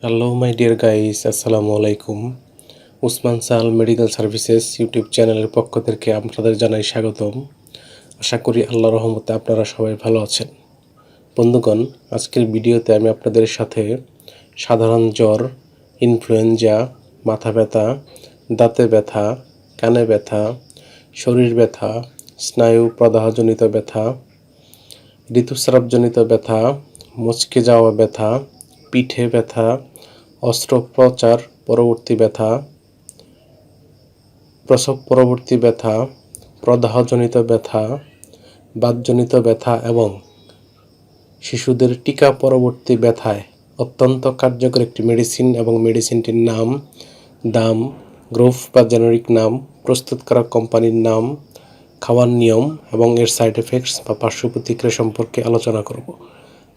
Hello my dear guys, আসসালামু আলাইকুম। উসমান সাল মেডিকেল সার্ভিসেস ইউটিউব চ্যানেলের পক্ষ থেকে আপনাদের জানাই স্বাগতম। আশা করি আল্লাহর রহমতে আপনারা সবাই ভালো আছেন। বন্ধুগণ, আজকের ভিডিওতে আমি আপনাদের সাথে সাধারণ জ্বর, ইনফ্লুয়েঞ্জা, মাথা ব্যথা, দাঁতে ব্যথা, কানে ব্যথা, শরীর ব্যথা, স্নায়ু প্রদাহজনিত ব্যথা, ঋতুস্রাবজনিত ব্যথা, মুচকে যাওয়া ব্যথা, পিঠে ব্যথা, অস্ত্রোপচার পরবর্তী ব্যথা, প্রসব পরবর্তী ব্যথা, প্রদাহজনিত ব্যথা, বাতজনিত ব্যথা এবং শিশুদের টিকা পরবর্তী ব্যথায় অত্যন্ত কার্যকর একটি মেডিসিন এবং মেডিসিনটির নাম, দাম, গ্রুপ বা জেনারিক নাম, প্রস্তুতকারক কোম্পানির নাম, খাওয়ার নিয়ম এবং এর সাইড এফেক্টস বা পার্শ্ব প্রতিক্রিয়া সম্পর্কে আলোচনা করব।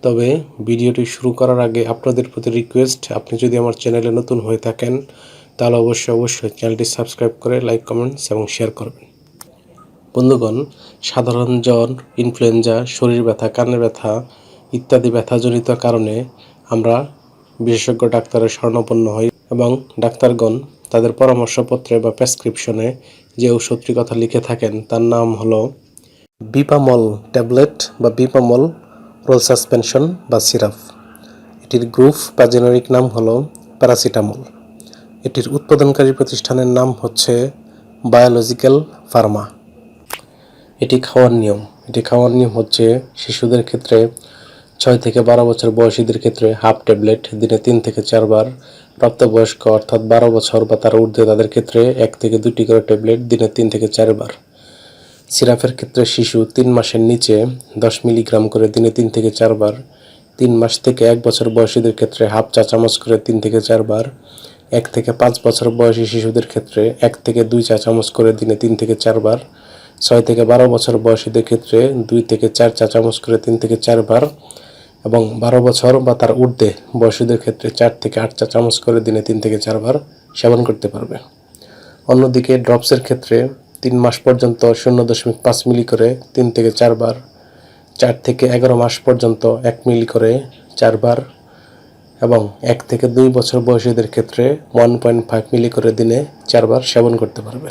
তবে ভিডিওটি শুরু করার আগে আপনাদের প্রতি রিকোয়েস্ট, আপনি যদি আমার চ্যানেলে নতুন হয়ে থাকেন তাহলে অবশ্যই চ্যানেলটি সাবস্ক্রাইব করে লাইক, কমেন্টস এবং শেয়ার করবেন। বন্ধুগণ, সাধারণ জ্বর, ইনফ্লুয়েঞ্জা, শরীর ব্যথা, কানে ব্যথা ইত্যাদি ব্যথাজনিত কারণে আমরা বিশেষজ্ঞ ডাক্তারের শরণাপন্ন হই এবং ডাক্তারগণ তাদের পরামর্শপত্রে বা প্রেসক্রিপশনে যে ওষুধটির কথা লিখে থাকেন তার নাম হলো বিপামল ট্যাবলেট বা বিপামল রোল সাসপেনশন বা সিরাপ। এটির গ্রুপ বা জেনারিক নাম হলো প্যারাসিটামল। এটির উৎপাদনকারী প্রতিষ্ঠানের নাম হচ্ছে বায়োলজিক্যাল ফার্মা। এটি খাওয়ার নিয়ম হচ্ছে শিশুদের ক্ষেত্রে 6 থেকে 12 বছর বয়সীদের ক্ষেত্রে হাফ ট্যাবলেট দিনে 3 থেকে 4 বার, প্রাপ্তবয়স্ক অর্থাৎ 12 বছর বা তার ঊর্ধ্বে তাদের ক্ষেত্রে 1 থেকে 2টি করে ট্যাবলেট দিনে 3 থেকে 4 বার। সিরাপের ক্ষেত্রে শিশু 3 মাসের নিচে 10 মিলিগ্রাম করে দিনে 3 থেকে 4 বার, 3 মাস থেকে 1 বছর বয়সীদের ক্ষেত্রে হাফ চা চামচ করে 3 থেকে 4 বার, 1 থেকে 5 বছর বয়সী শিশুদের ক্ষেত্রে 1 থেকে 2 চা চামচ করে দিনে 3 থেকে 4 বার, 6 থেকে 12 বছর বয়সীদের ক্ষেত্রে 2 থেকে 4 চা চামচ করে 3 থেকে 4 বার এবং 12 বছর বা তার ঊর্ধ্বে বয়সীদের ক্ষেত্রে 4 থেকে 8 চা চামচ করে দিনে 3 থেকে 4 বার সেবন করতে পারবে। অন্যদিকে ড্রপসের ক্ষেত্রে 3 মাস পর্যন্ত 0.5 মিলি করে 3 থেকে 4 বার, 4 থেকে 11 মাস পর্যন্ত 1 মিলি করে 4 বার এবং 1 থেকে 2 বছর বয়সীদের ক্ষেত্রে 1.5 মিলি করে দিনে 4 বার সেবন করতে পারবে।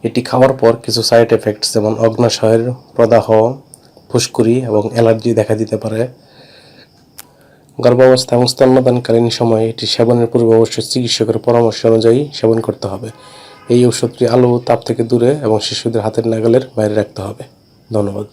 এটি খাওয়ার পর কিছু সাইড এফেক্টস যেমন অগ্ন্যাশয়ের প্রদাহ, ফুসকুড়ি এবং অ্যালার্জি দেখা দিতে পারে। গর্ভাবস্থা এবং স্তন্যদানকালীন সময়ে এটি সেবনের পূর্বে অবশ্যই চিকিৎসকের পরামর্শ অনুযায়ী সেবন করতে হবে। এই ওষুধটি আলো ও তাপ থেকে দূরে এবং শিশুদের হাতের নাগালের বাইরে রাখতে হবে। ধন্যবাদ।